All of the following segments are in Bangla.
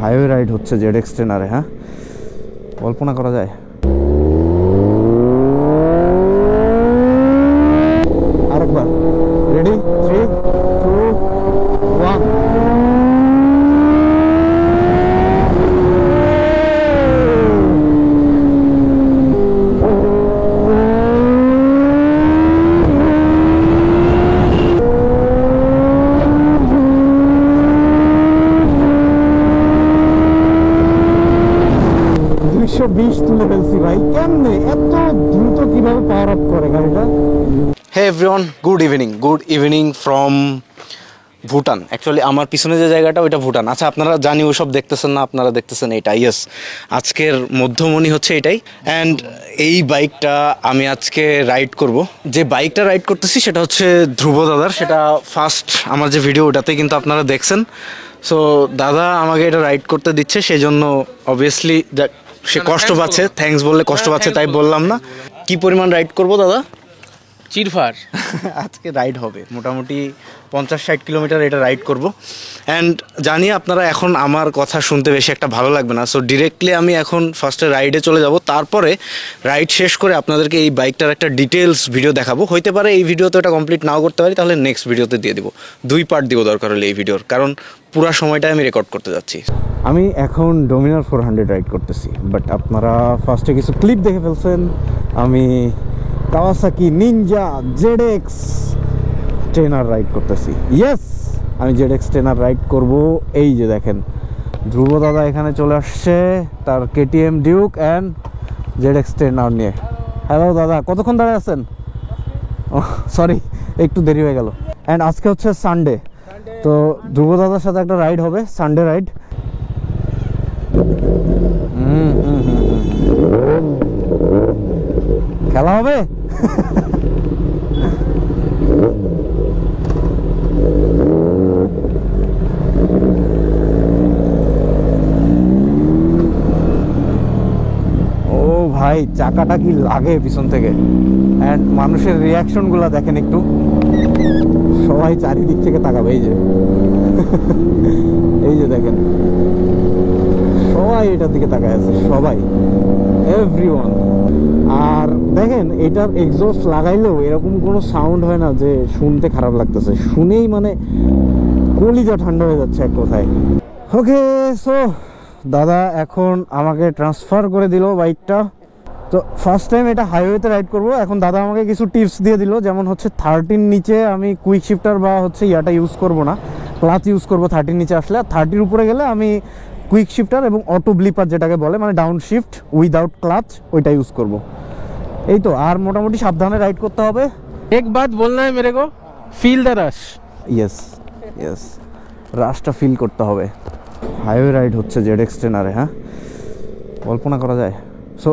হাইওয়ে রাইড হচ্ছে ZX ট্রেনারে। হ্যাঁ, কল্পনা করা যায়? আরেকবার, রেডি, 3, 2, 1। তুলে ফেলছি ভাই, কেমনে এত দ্রুত কিভাবে পাওয়ার আপ করে গাড়িটা? Hey everyone, good evening from Bhutan. Actually আমার পিছনে যে জায়গাটা ওইটা ভুটান। আচ্ছা, আপনারা জানি ওসব দেখতেছেন না, আপনারা দেখতেছেন এটা। ইয়েস, আজকের মধ্যমণি হচ্ছে এটাই। অ্যান্ড এই বাইকটা আমি আজকে রাইড করব। যে বাইকটা রাইড করতেছি সেটা হচ্ছে ধ্রুব দাদার। সেটা ফার্স্ট আমার যে ভিডিও ওটাতে কিন্তু আপনারা দেখছেন। সো দাদা আমাকে এটা রাইড করতে দিচ্ছে, সেই জন্য অবভিয়াসলি সে কষ্ট পাচ্ছে। থ্যাঙ্কস বললে কষ্ট পাচ্ছে, তাই বললাম না। কি পরিমাণ রাইড করব দাদা? চিরফার আজকে রাইড হবে মোটামুটি 50-60 কিলোমিটার এটা রাইড করব। অ্যান্ড জানি আপনারা এখন আমার কথা শুনতে বেশি একটা ভালো লাগবে না। সো ডিরেক্টলি আমি এখন ফার্স্টে রাইডে চলে যাব, তারপরে রাইড শেষ করে আপনাদেরকে এই বাইকটার একটা ডিটেলস ভিডিও দেখাবো। হইতে পারে এই ভিডিওতে ওটা কমপ্লিট নাও করতে পারি, তাহলে নেক্সট ভিডিওতে দিয়ে দিব। 2 পার্ট দিব দরকার হলে এই ভিডিওর, কারণ পুরো সময়টা আমি রেকর্ড করতে যাচ্ছি। আমি এখন ডোমিনার 400 রাইড করতেছি, বাট আপনারা ফার্স্টে কিছু ক্লিপ দেখে ফেলছেন। আমি Kawasaki Ninja ZX trainer ride করতেছি। ইয়েস, আমি ZX ট্রেনার রাইড করব। এই যে দেখেন, ধ্রুব দাদা এখানে চলে আসছে তার KTM Duke and ZX trainer নিয়ে। হ্যালো দাদা, কতক্ষণ দাঁড়িয়ে আছেন? সরি, একটু দেরি হয়ে গেল। অ্যান্ড আজকে হচ্ছে সানডে, তো ধ্রুব দাদার সাথে একটা রাইড হবে, সানডে রাইড। খেলা হবে। ও ভাই, চাকাটা কি লাগে পিছন থেকে। অ্যান্ড মানুষের রিয়াকশনগুলো দেখেন একটু, সবাই চারিদিক থেকে তাকাবে। এই যে দেখেন, সবাই এটার দিকে তাকায় আছে, সবাই, এভরিওয়ান। আর দেখেন, এটার এক্সস্ট লাগাইলেও এরকম কোনো সাউন্ড হয় না যে শুনতে খারাপ লাগতেছে। শুনেই মানে কলিজা ঠান্ডা হয়ে যাচ্ছে এক কথায়। ওকে, সো দাদা এখন আমাকে ট্রান্সফার করে দিল বাইকটা। তো ফার্স্ট টাইম এটা হাইওয়েতে রাইড করব। এখন দাদা আমাকে কিছু টিপস দিয়ে দিল, যেমন হচ্ছে 30 নিচে আমি কুইক শিফটার বা হচ্ছে ইয়াটা ইউজ করব না, ক্লাচ ইউজ করব 30 নিচে আসলে। আর 30 উপরে গেলে আমি কুইক শিফটার এবং অটো ব্লিপার যেটাকে বলে, মানে ডাউন শিফট উইদাউট ক্লাচ, ওইটা ইউজ করব। এই তো, আর মোটামুটি সাবধানে রাইড করতে হবে। এক বাত বলনা है मेरे को, ফিল দ্য রাশ। ইয়েস, রাশটা ফিল করতে হবে। হাইওয়ে রাইড হচ্ছে ZX ট্রেনারে। হ্যাঁ, কল্পনা করা যায়? সো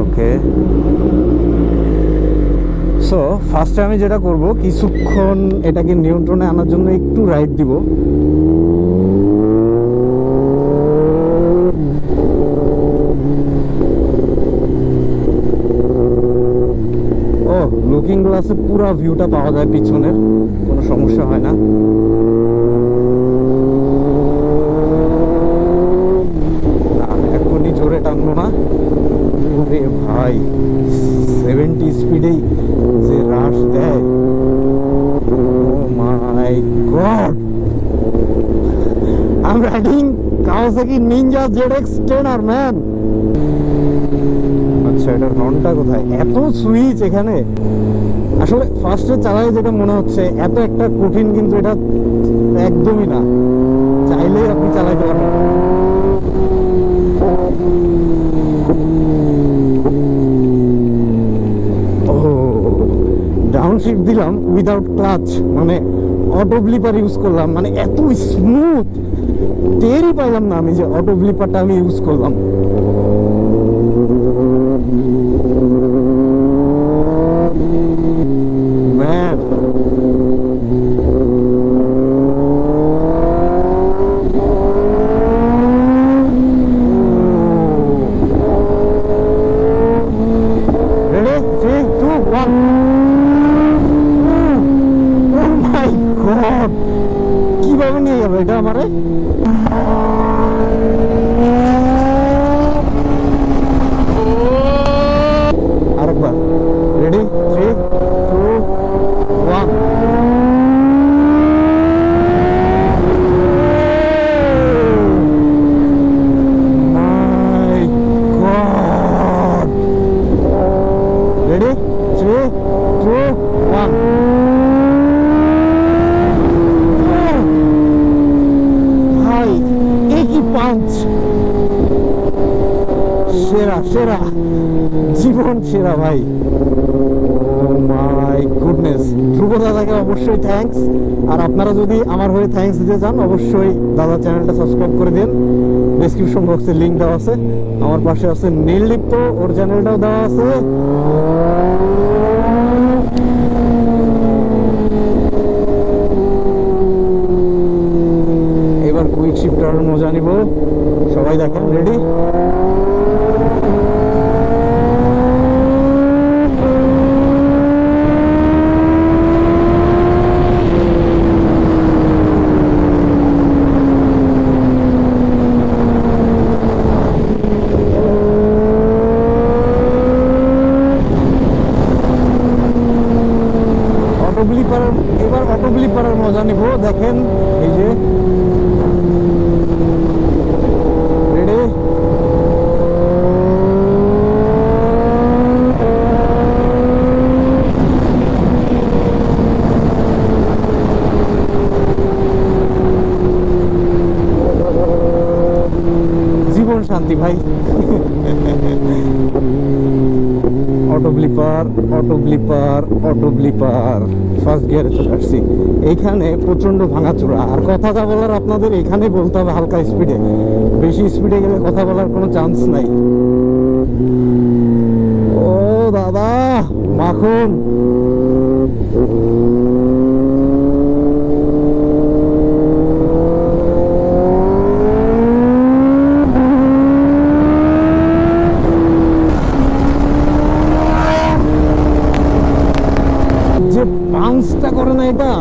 ওকে, সো ফার্স্টে আমি যেটা করব, কিছুক্ষণ এটাকে নিয়ন্ত্রণে আনার জন্য একটু রাইড দিব। ও, লুকিং গ্লাসে পুরো ভিউটা পাওয়া যায় পিছনের, কোনো সমস্যা হয় না। এখনই জোরে টানবো না। আরে ভাই, 70 স্পিডেই যে রাশ দেয়, oh my God. I am riding Kawasaki Ninja ZX trainer man. আচ্ছা, এটার হর্নটা কোথায়? এত সুইচ এখানে। আসলে ফার্স্টে চালাই যেটা মনে হচ্ছে এত একটা কঠিন, কিন্তু এটা একদমই না, চাইলেই আপনি চালাইতে পারবেন। ও, ডাউন শিফট দিলাম উইদাউট ক্লাচ, মানে অটো ব্লিপার ইউজ করলাম, মানে এত স্মুথ, টেরই পাইলাম না আমি যে অটো ব্লিপারটা আমি ইউজ করলাম। Man, ready? 3, 2, 1. Oh my god! কিভাবে নিয়ে যাবে এটা আমারে? আরেকবার, রেডি, 3, 2, 1। Ready? 3, 2, 1. ভাই একই পাঞ্চ, সেরা সেরা, জীবন সেরা ভাই। মাই গুডনেস, ধ্রুব দাদাকে অবশ্যই থ্যাঙ্কস। আর আপনারা যদি আমার হয়ে থ্যাঙ্কস দিতে চান অবশ্যই দাদা চ্যানেলটা সাবস্ক্রাইব করে দিন। ডেসক্রিপশন বক্সে লিঙ্ক দেওয়া আছে। আমার পাশে আছে নীলদীপ্ত, ওর চ্যানেলটাও দেওয়া আছে। এবার কুইক শিফটার মজা নিব, সবাই দেখেন। রেডি? এবার অটো ব্লিপারের মজা নিব, দেখেন এই যে। রেডি? জীবন শান্তি ভাই। Auto blipper, auto blipper, auto blipper. First গিয়ারে চলে আসছি। এইখানে প্রচন্ড ভাঙাচোরা, আর কথা বলার আপনাদের এখানে বলতে হবে হালকা স্পিডে। বেশি স্পিডে গেলে কথা বলার কোনো চান্স নাই। ও দাদা মাখন, যে পাঞ্চটা করে না এটা,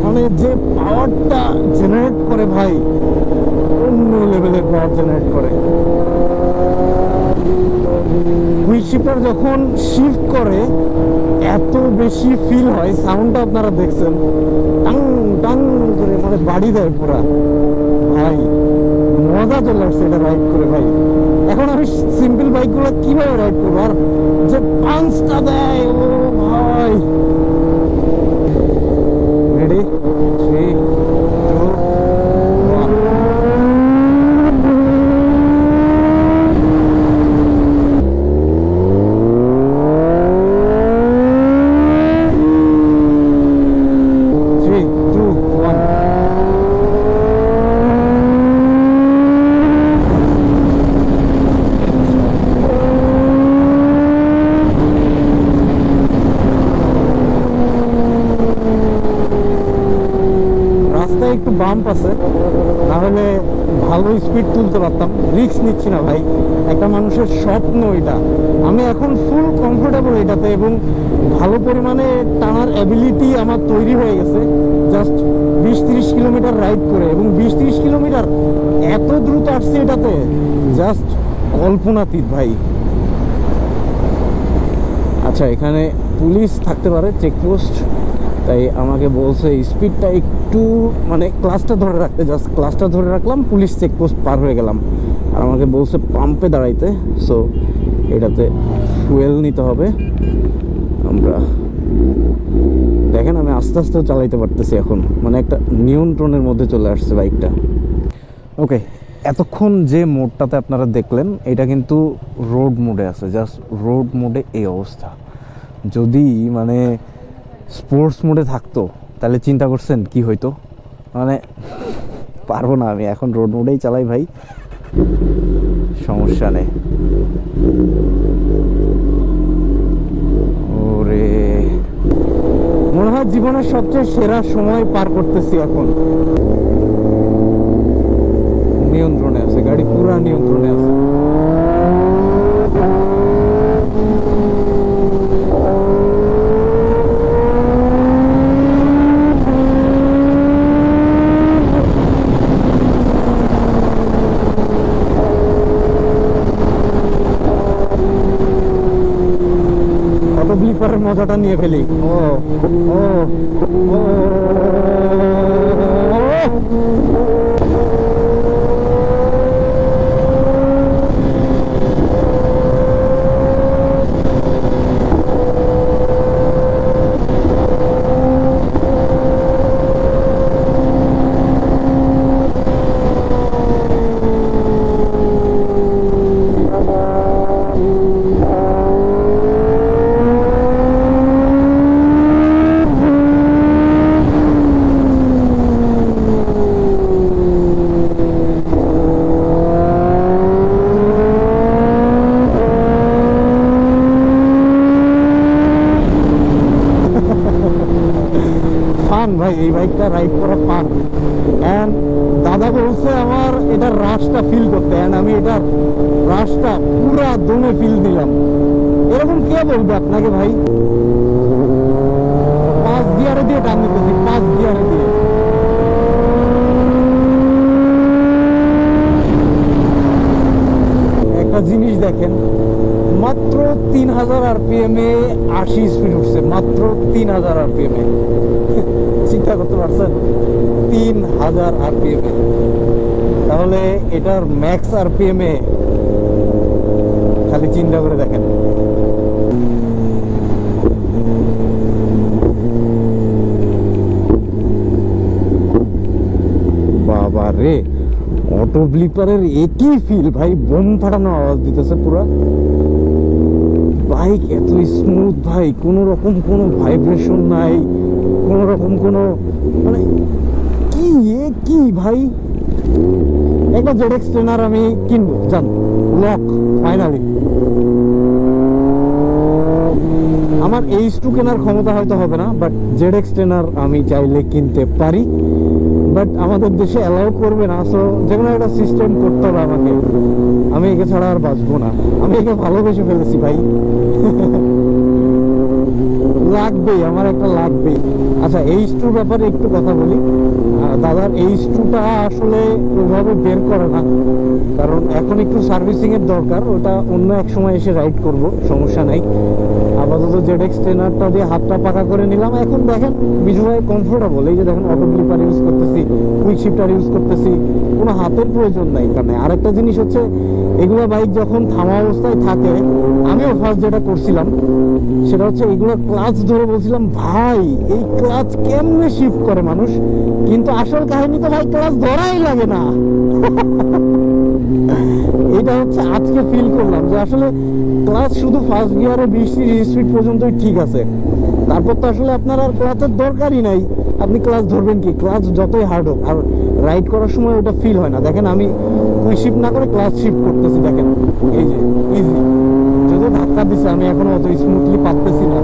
মানে যে পাওয়ারটা জেনারেট করে ভাই, অন্য লেভেলের পাওয়ার জেনারেট করে। কুইক শিফটার যখন শিফট করে এত বেশি ফিল হয়, সাউন্ডটা আপনারা দেখছেন, টাং টাং করে মানে বাড়ি দেয় পুরা ভাই। মজা চলে আসছে এটা রাইড করে ভাই। এখন আমি সিম্পল বাইকগুলো কিভাবে রাইড করবো, আর যে পাঞ্চটা দেয় ও ভাই। Ready? 3, 2, 1. একটু বাম্প আছে, না হলে ভালো স্পিড তুলতে পারতাম। রিস্ক নিচ্ছি না ভাই, একটা মানুষের স্বপ্ন এটা। আমি এখন ফুল কমফোর্টেবল এটাতে, এবং ভালো পরিমাণে টানার অ্যাবিলিটি আমার তৈরি হয়ে গেছে জাস্ট 20-30 কিলোমিটার রাইড করে। এবং 20-30 কিলোমিটার এত দ্রুত আসছে এটাতে, জাস্ট কল্পনাতীত ভাই। আচ্ছা, এখানে পুলিশ থাকতে পারে, চেকপোস্ট, তাই আমাকে বলছে স্পিডটা একটু মানে ক্লাসটা ধরে রাখতে। জাস্ট ক্লাসটা ধরে রাখলাম, পুলিশ চেকপোস্ট পার হয়ে গেলাম। আর আমাকে বলছে পাম্পে দাঁড়াইতে। সো এটাতে ফুয়েল নিতে হবে। আমরা দেখেন আমি আস্তে আস্তেও চালাইতে পারতেছি এখন, মানে একটা নিয়ন্ত্রণের মধ্যে চলে আসছে বাইকটা। ওকে, এতক্ষণ যে মোডটাতে আপনারা দেখলেন এটা কিন্তু রোড মোডে আছে। জাস্ট রোড মোডে এই অবস্থা। যদি মানে স্পোর্টস মোডে থাকতো তাহলে চিন্তা করছেন কি হইতো। মানে পারবো না, আমি এখন রোড মোডেই চালাই ভাই, সমস্যা নেই। ওরে, মনে হয় জীবনের সবচেয়ে সেরা সময় পার করতেছি এখন। নিয়ন্ত্রণে আছে গাড়ি, পুরা নিয়ন্ত্রণে আছে। পাহাড়ের মজাটা নিয়ে ফেলি। ও ও ও ফান ভাই, এই বাইকটা রাইড করা ফান। অ্যান্ড দাদা বলছে আমার এটার রাশটা ফিল করতে, অ্যান্ড আমি এটার রাশটা পুরা দমে ফিল দিলাম। এরকম কে বলবে আপনাকে ভাই? 5 গিয়ারে দিয়ে টান দিতেছি, 5 গিয়ারে দিয়ে। একটা জিনিস দেখেন, মাত্র 3000 RPM এ 80 স্পিড উঠছে, মাত্র 3000 RPM এ। চিন্তা করতে পারছেন? 3000 RPM এ। তাহলে এটার ম্যাক্স RPM এ খালি চিন্তা করে দেখেন। বাবা রে, অটো ব্লিপারের একই ফিল ভাই, বোম ফাটানো আওয়াজ দিতেছে পুরা। বাইক এত স্মুথ ভাই, কোনো রকম কোনো ভাইব্রেশন নাই, কোনো রকম কোনো মানে কি ভাই। একটা ZX ট্রেনার আমি কিনবো, জান লক ফাইনালি। আমার H2 কেনার ক্ষমতা হয়তো হবে না, বাট ZX ট্রেনার আমি চাইলে কিনতে পারি, বাট আমাদের দেশে অ্যালাউ করবে না। সো যে কোনো একটা সিস্টেম করতে হবে আমাকে, আমি একে ছাড়া আর বাঁচবো না। আমি একে ভালোবেসে ফেলেছি ভাই, লাগবেই, আমার একটা লাগবেই। আচ্ছা, H2 ব্যাপারে একটু কথা বলি। দাদার H2টা আসলে ওইভাবে বের করে না, কারণ এখন একটু সার্ভিসিং এর দরকার। ওটা অন্য এক সময় এসে রাইড করব, সমস্যা নাই। আপাতত ZX ট্রেনারটা দিয়ে হাতটা পাকা করে নিলাম। এখন দেখেন বিজু ভাই কমফোর্টেবল, এই যে দেখেন অটো ক্লিপার ইউজ করতেছি, কুইক শিফটার ইউজ করতেছি, কোনো হাতের প্রয়োজন নাই এখানে। আরেকটা জিনিস হচ্ছে, এগুলো বাইক যখন থামা অবস্থায় থাকে, আমিও ফার্স্ট যেটা করছিলাম সেটা হচ্ছে এগুলো ক্লাচ ধরে বলছিলাম ভাই এই ক্লাচ কেমনে শিফট করে মানুষ, কিন্তু আসল কাহিনী তো ভাই ক্লাচ ধরাই লাগে না। এটা হচ্ছে আজকে ফিল করলাম যে আসলে ক্লাচ শুধু ফার্স্ট গিয়ারে 20-30 স্পিড পর্যন্তই ঠিক আছে, তারপর তো আসলে আপনার আর ক্লাচের দরকারই নাই। আপনি ক্লাচ ধরবেন কি, ক্লাচ যতই হার্ড হোক, আর রাইড করার সময় ওটা ফিল হয় না। দেখেন আমি কুইক শিফট না করে ক্লাচ শিফট করতেছি, দেখেন এই যে ইজি। যদিও ধাক্কা দিচ্ছে, আমি এখনো অত স্মুথলি পারতেছি না।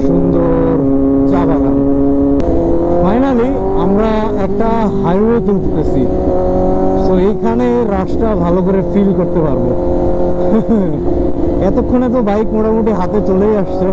সুন্দর চা বাগান। ফাইনালি আমরা একটা হাইওয়েতে উঠতেছি, তো এইখানে রাশটা ভালো করে ফিল করতে পারবো। এতক্ষণে তো বাইক মোটামুটি হাতে চলেই আসছে।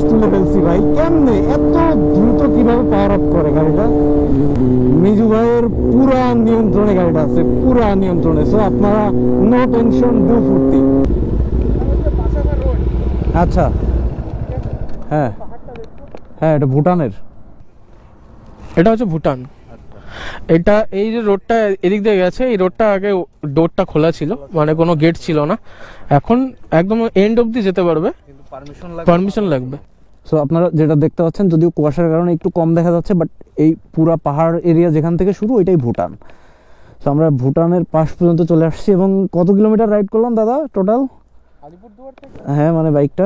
তুলে ফেলছি ভাই, কেমনে এত দ্রুত কিভাবে পাওয়ার আপ করে গাড়িটা? মিজু ভাইয়ের পুরা নিয়ন্ত্রণে গাড়িটা আছে, পুরা নিয়ন্ত্রণে। সো আপনারা নো টেনশন, ডু ফুর্তি। আচ্ছা, হ্যাঁ হ্যাঁ, এটা ভুটানের। এটা হচ্ছে ভুটান। এটা এই যে রোডটা এদিক দিয়ে গেছে, এই রোডটা আগে ডোরটা খোলা ছিল, মানে কোনো গেট ছিল না। এখন একদম এন্ড অবধি যেতে পারবে, পারমিশন লাগবে। সো আপনারা যেটা দেখতে পাচ্ছেন, যদিও কুয়াশার কারণে একটু কম দেখা যাচ্ছে, বাট এই পুরা পাহাড় এরিয়া যেখান থেকে শুরু, ওইটাই ভুটান। সো আমরা ভুটানের পাশ পর্যন্ত চলে আসছি। এবং কত কিলোমিটার রাইড করলাম দাদা টোটাল? হ্যাঁ, মানে বাইকটা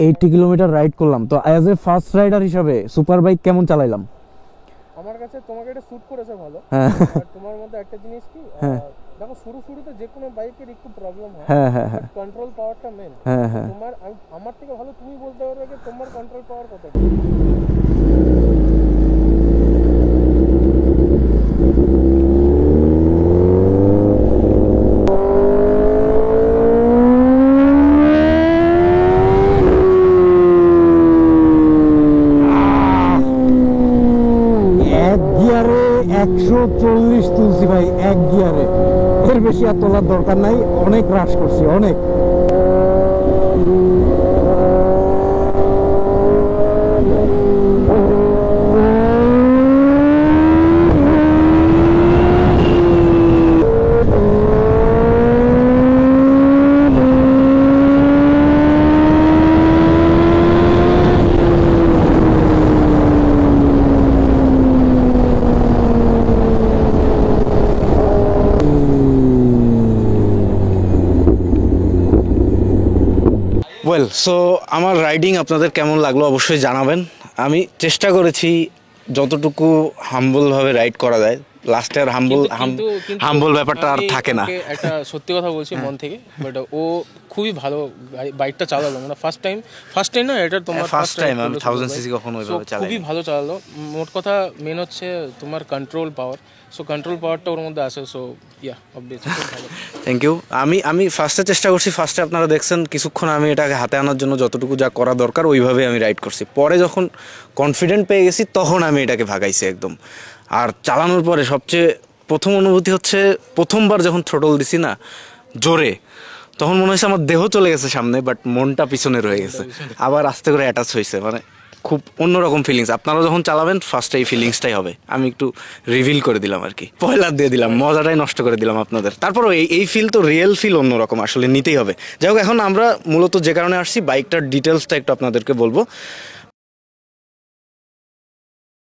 80 কিলোমিটার রাইড করলাম। তো অ্যাজ এ ফার্স্ট রাইডার হিসাবে সুপার বাইক কেমন চালাইলাম? আমার কাছে তোমাকে এটা স্যুট করেছে ভালো। হ্যাঁ, আর তোমার মধ্যে একটা জিনিস কি, দেখো শুরুতে যে কোনো বাইকের একটু প্রবলেম হয়, হ্যাঁ হ্যাঁ হ্যাঁ কন্ট্রোল পাওয়ারটা মেন। হ্যাঁ হ্যাঁ তোমার আমার থেকে ভালো তুমি বলতে পারবে যে তোমার কন্ট্রোল পাওয়ার কতটা। এক গিয়ারে 140 তুলছি ভাই, এক গিয়ারে। এর বেশি আর তোলার দরকার নাই, অনেক রাশ করছি অনেক। ওয়েল, সো আমার রাইডিং আপনাদের কেমন লাগলো অবশ্যই জানাবেন। আমি চেষ্টা করেছি যতটুকু হাম্বলভাবে রাইড করা যায়। লাস্টে আর হাম্বল ব্যাপারটা আর থাকে না। একটা সত্যি কথা বলছি মন থেকে, বাট ও খুবই ভালো বাইকটা চালালো, মানে ফার্স্ট টাইম না এটা তোমার ফার্স্ট টাইম আমি 1000 সিসি কখনো ওইভাবে চালাই। খুবই ভালো চালালো। মোট কথা মেন হচ্ছে তোমার কন্ট্রোল পাওয়ার, সো কন্ট্রোল পাওয়ারটা ওর মধ্যে আছে। সো ইয়া অবভিয়াসলি ভালো। Thank you. আমি ফার্স্টে চেষ্টা করছি, ফার্স্টে আপনারা দেখছেন কিছুক্ষণ আমি এটাকে হাতে আনার জন্য যতটুকু যা করা দরকার ওইভাবে আমি রাইড করছি। পরে যখন কনফিডেন্ট পেয়ে গেছি তখন আমি এটাকে ভাগাইছি একদম। আর চালানোর পরে সবচেয়ে প্রথম অনুভূতি হচ্ছে প্রথমবার যখন থ্রোটল দিছি না জোরে, তখন মনে হয়েছে আমার দেহ চলে গেছে সামনে, বাট মনটা পিছনে রয়ে গেছে, আবার আস্তে করে অ্যাটাচ হয়েছে। মানে খুব অন্যরকম ফিলিংস। আপনারা যখন চালাবেন ফার্স্টে এই ফিলিংসটাই হবে। আমি একটু রিভিল করে দিলাম আর কি, পয়লা দিয়ে দিলাম, মজাটাই নষ্ট করে দিলাম আপনাদের। তারপরও এই ফিল তো রিয়েল ফিল অন্যরকম, আসলে নিতেই হবে। যাই হোক, এখন আমরা মূলত যে কারণে আসছি বাইকটার ডিটেলসটা একটু আপনাদেরকে বলবো।